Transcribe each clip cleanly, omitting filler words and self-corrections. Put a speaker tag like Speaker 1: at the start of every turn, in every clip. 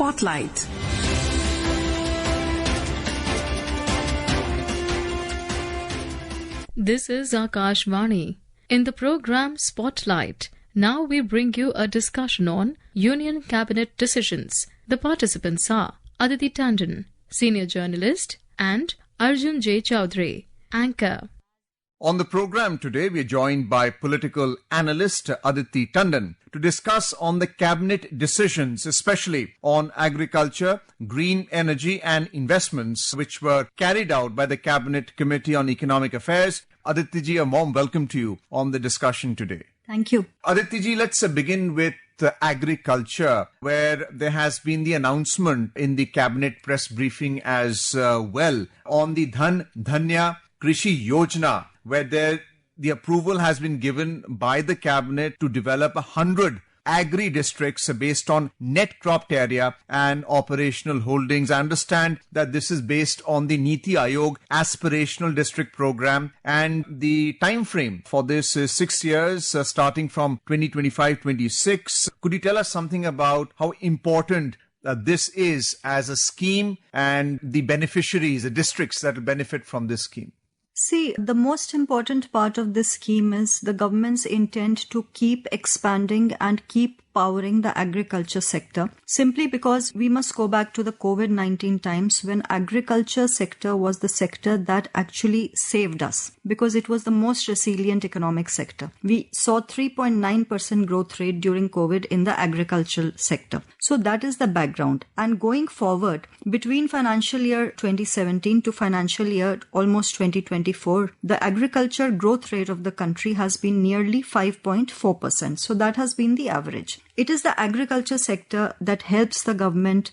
Speaker 1: Spotlight.
Speaker 2: This is Akashvani. In the program Spotlight, now we bring you a discussion on Union Cabinet decisions. The participants are Aditi Tandon, senior journalist, and Arjun J. Chaudhary, anchor.
Speaker 3: On the program today, we are joined by political analyst Aditi Tandon to discuss on the cabinet decisions, especially on agriculture, green energy and investments, which were carried out by the Cabinet Committee on Economic Affairs. Aditi ji, a warm welcome to you on the discussion today.
Speaker 4: Thank you.
Speaker 3: Aditi ji, let's begin with agriculture, where there has been the announcement in the cabinet press briefing as well on the Dhand Dhana Krishi Yojana, where the approval has been given by the cabinet to develop 100 agri-districts based on net cropped area and operational holdings. I understand that this is based on the Niti Aayog aspirational district program, and the time frame for this is 6 years starting from 2025-26. Could you tell us something about how important this is as a scheme and the beneficiaries, the districts that will benefit from this scheme?
Speaker 4: See, the most important part of this scheme is the government's intent to keep expanding and keep powering the agriculture sector, simply because we must go back to the COVID-19 times when agriculture sector was the sector that actually saved us, because it was the most resilient economic sector. We saw 3.9% growth rate during COVID in the agricultural sector. So that is the background. And going forward, between financial year 2017 to financial year almost 2024, the agriculture growth rate of the country has been nearly 5.4%. So that has been the average. It is the agriculture sector that helps the government,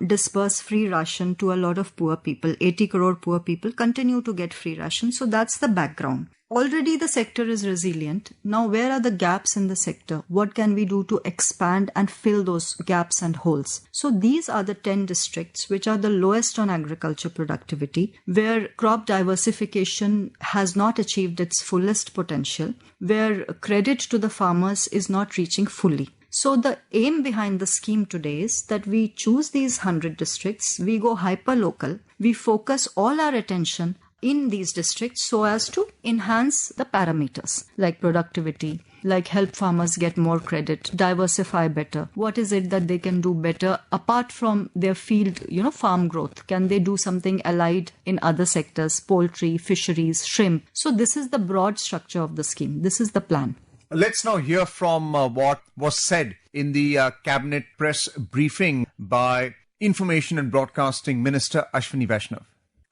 Speaker 4: disperse free ration to a lot of poor people. 80 crore poor people continue to get free ration. So that's the background. Already the sector is resilient. Now, where are the gaps in the sector? What can we do to expand and fill those gaps and holes? So these are the 10 districts which are the lowest on agriculture productivity, where crop diversification has not achieved its fullest potential, where credit to the farmers is not reaching fully. So the aim behind the scheme today is that we choose these 100 districts, we go hyper-local, we focus all our attention in these districts so as to enhance the parameters like productivity, like help farmers get more credit, diversify better. What is it that they can do better apart from their field, farm growth? Can they do something allied in other sectors, poultry, fisheries, shrimp? So this is the broad structure of the scheme. This is the plan.
Speaker 3: Let's now hear from what was said in the cabinet press briefing by Information and Broadcasting Minister Ashwini Vaishnaw.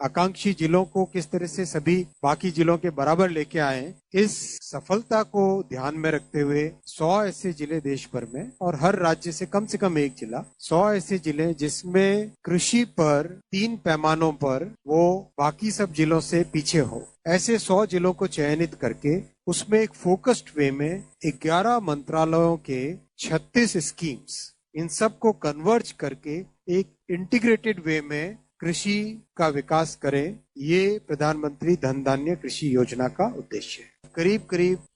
Speaker 5: आकांक्षी जिलों को किस तरह से सभी बाकी जिलों के बराबर लेके आए, इस सफलता को ध्यान में रखते हुए 100 ऐसे जिले देश भर में और हर राज्य से कम एक जिला, 100 ऐसे जिले जिसमें कृषि पर 3 पैमानों पर वो बाकी सब जिलों से पीछे हो, ऐसे 100 जिलों को चयनित करके उसमें एक फोकस्ड वे में 11 मंत्रालयों के 36 स्कीम्स, इन सब को कन्वर्ज करके एक इंटीग्रेटेड वे में कृषि का विकास करें, ये प्रधानमंत्री धन धान्य कृषि योजना का उद्देश्य है। करीब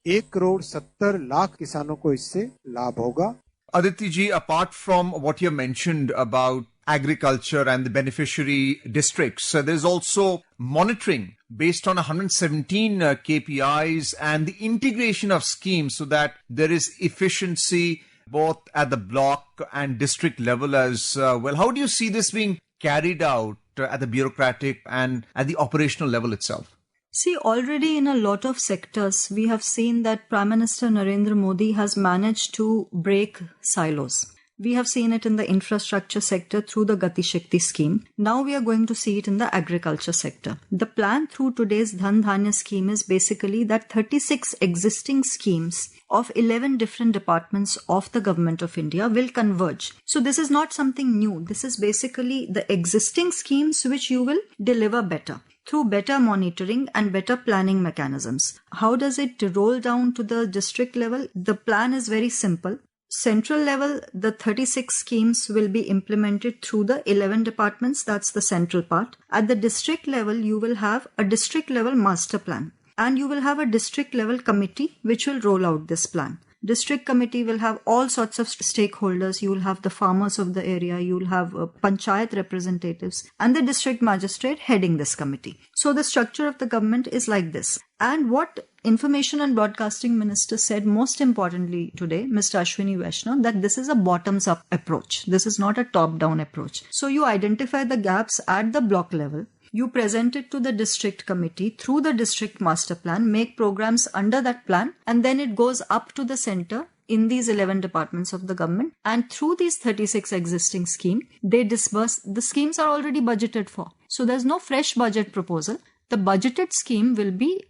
Speaker 5: 1,70,00,000 किसानों को इससे लाभ होगा।
Speaker 3: Aditi ji, apart from what you mentioned about agriculture and the beneficiary districts, there's also monitoring based on 117 KPIs and the integration of schemes so that there is efficiency both at the block and district level as well. How do you see this being carried out at the bureaucratic and at the operational level itself?
Speaker 4: See, already in a lot of sectors, we have seen that Prime Minister Narendra Modi has managed to break silos. We have seen it in the infrastructure sector through the Gati Shakti scheme. Now we are going to see it in the agriculture sector. The plan through today's Dhand Dhana scheme is basically that 36 existing schemes of 11 different departments of the government of India will converge. So this is not something new. This is basically the existing schemes which you will deliver better through better monitoring and better planning mechanisms. How does it roll down to the district level? The plan is very simple. Central level, the 36 schemes will be implemented through the 11 departments. That's the central part. At the district level, you will have a district level master plan and you will have a district level committee which will roll out this plan. District committee will have all sorts of stakeholders. You will have the farmers of the area, you will have panchayat representatives, and the district magistrate heading this committee. So the structure of the government is like this. And what Information and Broadcasting Minister said most importantly today, Mr. Ashwini Vaishnaw, that this is a bottoms-up approach. This is not a top-down approach. So you identify the gaps at the block level. You present it to the district committee through the district master plan, make programs under that plan, and then it goes up to the center in these 11 departments of the government. And through these 36 existing schemes, they disburse. The schemes are already budgeted for. So there's no fresh budget proposal. The budgeted scheme will be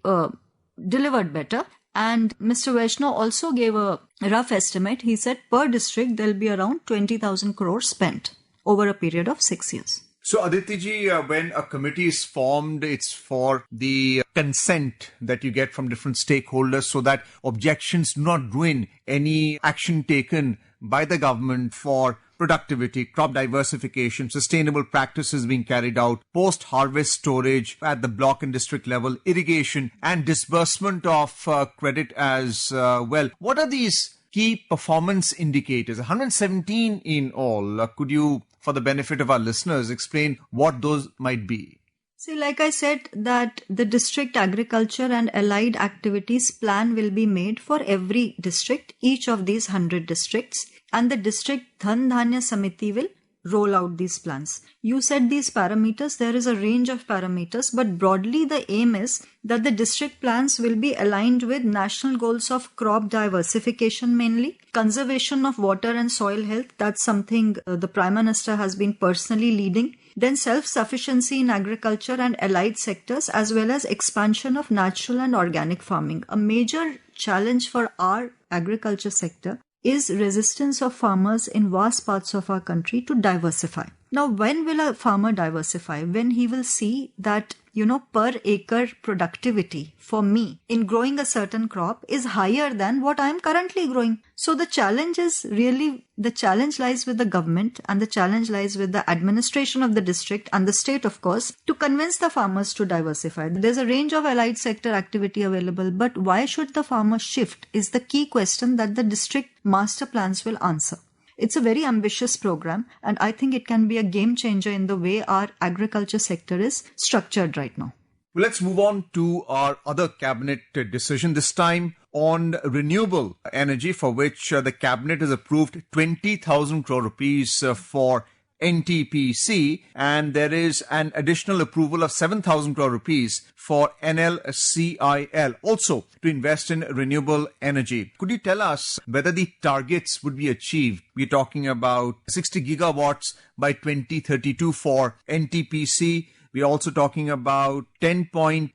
Speaker 4: delivered better. And Mr. Vaishnaw also gave a rough estimate. He said per district, there'll be around 20,000 crores spent over a period of 6 years.
Speaker 3: So Aditi ji, when a committee is formed, it's for the consent that you get from different stakeholders so that objections do not ruin any action taken by the government for productivity, crop diversification, sustainable practices being carried out, post-harvest storage at the block and district level, irrigation and disbursement of credit as well. What are these key performance indicators? 117 in all. Could you, for the benefit of our listeners, explain what those might be?
Speaker 4: See, like I said, that the district agriculture and allied activities plan will be made for every district, each of these 100 districts, and the district Dhand Dhana Samiti will roll out these plans. You said these parameters, there is a range of parameters, but broadly the aim is that the district plans will be aligned with national goals of crop diversification mainly, conservation of water and soil health, that's something the Prime Minister has been personally leading, then self-sufficiency in agriculture and allied sectors, as well as expansion of natural and organic farming. A major challenge for our agriculture sector is resistance of farmers in vast parts of our country to diversify. Now, when will a farmer diversify? When he will see that, per acre productivity for me in growing a certain crop is higher than what I am currently growing. So the challenge lies with the government, and the challenge lies with the administration of the district and the state, of course, to convince the farmers to diversify. There's a range of allied sector activity available, but why should the farmer shift is the key question that the district master plans will answer. It's a very ambitious program, and I think it can be a game changer in the way our agriculture sector is structured right now.
Speaker 3: Well, let's move on to our other cabinet decision, this time on renewable energy, for which the cabinet has approved 20,000 crore rupees for NTPC, and there is an additional approval of 7,000 crore rupees for NLCIL also to invest in renewable energy. Could you tell us whether the targets would be achieved? We're talking about 60 gigawatts by 2032 for NTPC. We're also talking about 10.11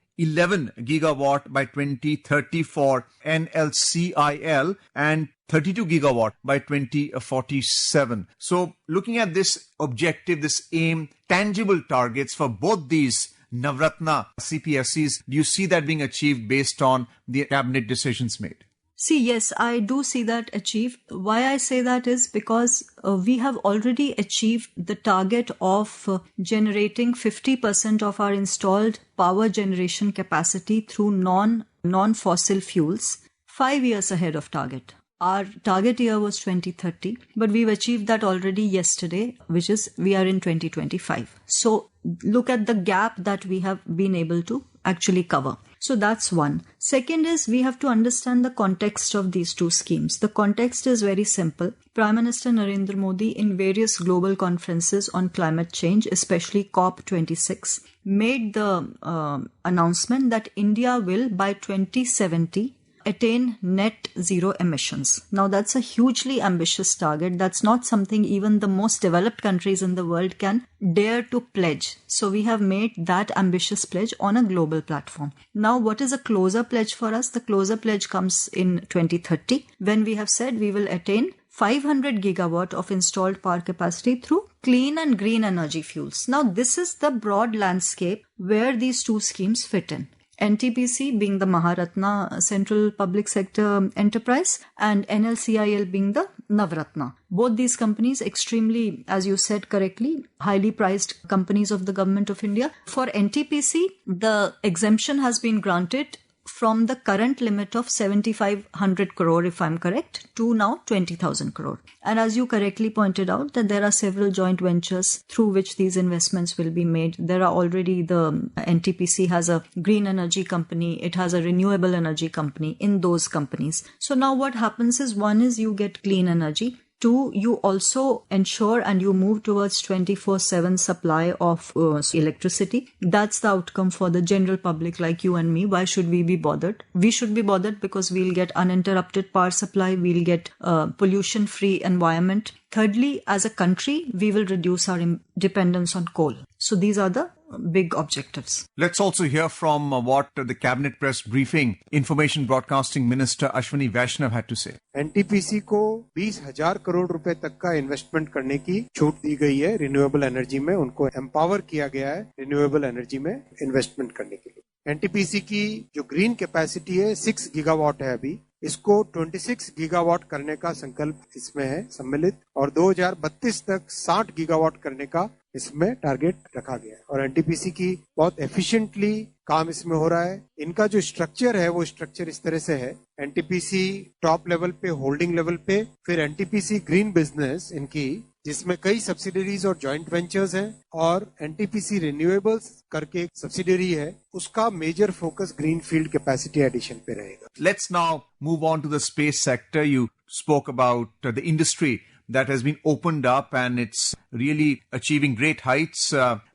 Speaker 3: gigawatt by 2030 for NLCIL and 32 gigawatt by 2047. So looking at this objective, this aim, tangible targets for both these Navratna CPSCs, do you see that being achieved based on the cabinet decisions made?
Speaker 4: See, yes, I do see that achieved. Why I say that is because we have already achieved the target of generating 50% of our installed power generation capacity through non-fossil fuels 5 years ahead of target. Our target year was 2030, but we've achieved that already yesterday, which is we are in 2025. So look at the gap that we have been able to actually cover. So that's one. Second is we have to understand the context of these two schemes. The context is very simple. Prime Minister Narendra Modi in various global conferences on climate change, especially COP26, made the announcement that India will by 2070 attain net zero emissions. Now that's a hugely ambitious target. That's not something even the most developed countries in the world can dare to pledge. So we have made that ambitious pledge on a global platform. Now what is a closer pledge for us? The closer pledge comes in 2030 when we have said we will attain 500 gigawatt of installed power capacity through clean and green energy fuels. Now this is the broad landscape where these two schemes fit in. NTPC being the Maharatna Central Public Sector Enterprise and NLCIL being the Navratna. Both these companies extremely, as you said correctly, highly priced companies of the Government of India. For NTPC, the exemption has been granted from the current limit of 7,500 crore, if I'm correct, to now 20,000 crore. And as you correctly pointed out, that there are several joint ventures through which these investments will be made. There are already the NTPC has a green energy company, it has a renewable energy company in those companies. So now what happens is, one is you get clean energy. Two, you also ensure and you move towards 24/7 supply of electricity. That's the outcome for the general public like you and me. Why should we be bothered? We should be bothered because we'll get uninterrupted power supply, we'll get pollution-free environment. Thirdly, as a country, we will reduce our dependence on coal. So these are the big objectives.
Speaker 3: Let's also hear from what the Cabinet Press Briefing Information Broadcasting Minister Ashwini Vaishnav had to say.
Speaker 5: NTPC को 20,000 करोड़ रुपए तक का investment करने की छूट दी गई है renewable energy में. उनको एम्पावर किया गया है रिन्यूएबल एनर्जी में इन्वेस्टमेंट करने के लिए. एनटीपीसी की जो ग्रीन कैपेसिटी है 6 गीगावाट है अभी, इसको 26 गीगावाट करने का संकल्प इसमें है सम्मिलित, और 2032 तक 60 गीगावाट करने का इसमें टारगेट रखा गया है. और एनटीपीसी की बहुत एफिशिएंटली काम इसमें हो रहा है. इनका जो स्ट्रक्चर है वो स्ट्रक्चर इस तरह से है, एनटीपीसी टॉप लेवल पे, होल्डिंग लेवल पे, फिर एनटीपीसी ग्रीन बिजनेस इनकी, जिसमें कई सब्सिडरीज और जॉइंट वेंचर्स हैं, और एनटीपीसी रिन्यूएबल्स करके एक सब्सिडरी है, उसका major focus green field capacity addition पे रहेगा.
Speaker 3: Let's now move on to the space sector. You spoke about the industry that has been opened up and it's really achieving great heights.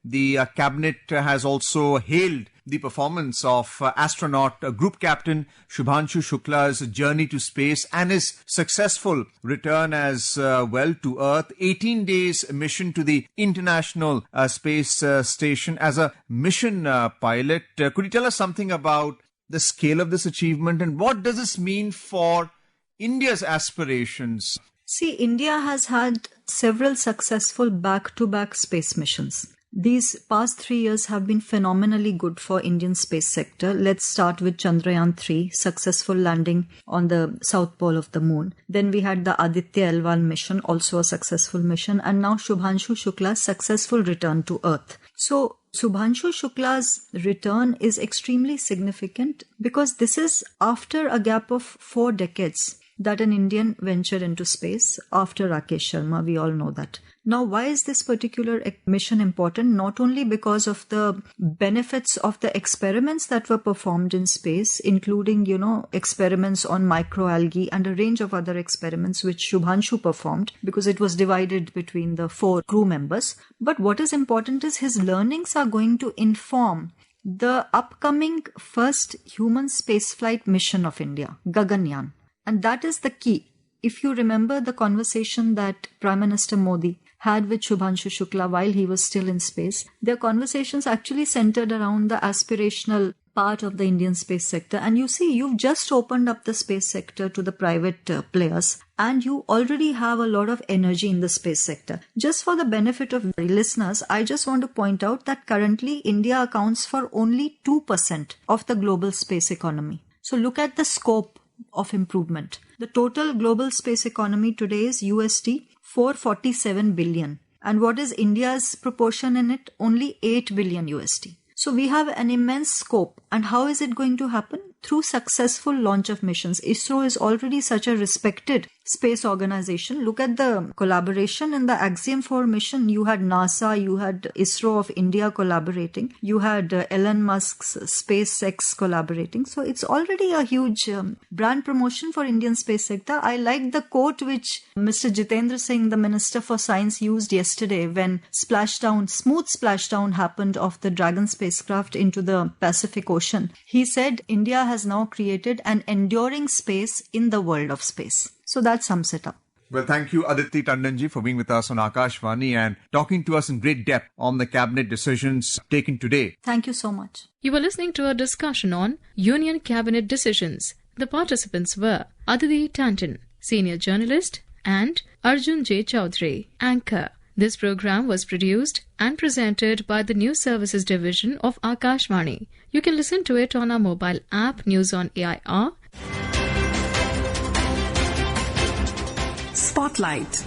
Speaker 3: The cabinet has also hailed the performance of astronaut group captain Shubhanshu Shukla's journey to space and his successful return as well to Earth. 18 days mission to the International Space Station as a mission pilot. Could you tell us something about the scale of this achievement and what does this mean for India's aspirations?
Speaker 4: See, India has had several successful back-to-back space missions. These past 3 years have been phenomenally good for Indian space sector. Let's start with Chandrayaan-3, successful landing on the south pole of the moon. Then we had the Aditi L1 mission, also a successful mission. And now Shubhanshu Shukla's successful return to Earth. So Shubhanshu Shukla's return is extremely significant because this is after a gap of 4 decades that an Indian ventured into space after Rakesh Sharma. We all know that. Now, why is this particular mission important? Not only because of the benefits of the experiments that were performed in space, including, experiments on microalgae and a range of other experiments which Shubhanshu performed because it was divided between the 4 crew members. But what is important is his learnings are going to inform the upcoming first human spaceflight mission of India, Gaganyaan. And that is the key. If you remember the conversation that Prime Minister Modi had with Shubhanshu Shukla while he was still in space, their conversations actually centered around the aspirational part of the Indian space sector. And you see, you've just opened up the space sector to the private players, and you already have a lot of energy in the space sector. Just for the benefit of listeners, I just want to point out that currently India accounts for only 2% of the global space economy. So look at the scope of improvement. The total global space economy today is USD 447 billion. And what is India's proportion in it? Only 8 billion USD. So we have an immense scope. And how is it going to happen? Through successful launch of missions. ISRO is already such a respected space organization. Look at the collaboration in the Axiom 4 mission. You had NASA, you had ISRO of India collaborating, you had Elon Musk's SpaceX collaborating. So it's already a huge brand promotion for Indian space sector. I like the quote which Mr. Jitendra Singh, the Minister for Science, used yesterday when smooth splashdown happened of the Dragon spacecraft into the Pacific Ocean. He said India has now created an enduring space in the world of space. So that sums it up.
Speaker 3: Well, thank you, Aditi Tandon for being with us on Akashvani and talking to us in great depth on the cabinet decisions taken today.
Speaker 4: Thank you so much.
Speaker 2: You were listening to a discussion on Union Cabinet decisions. The participants were Aditi Tandon, senior journalist, and Arjun J. Chaudhary, anchor. This program was produced and presented by the News Services Division of Akashvani. You can listen to it on our mobile app News on AIR.
Speaker 1: Spotlight.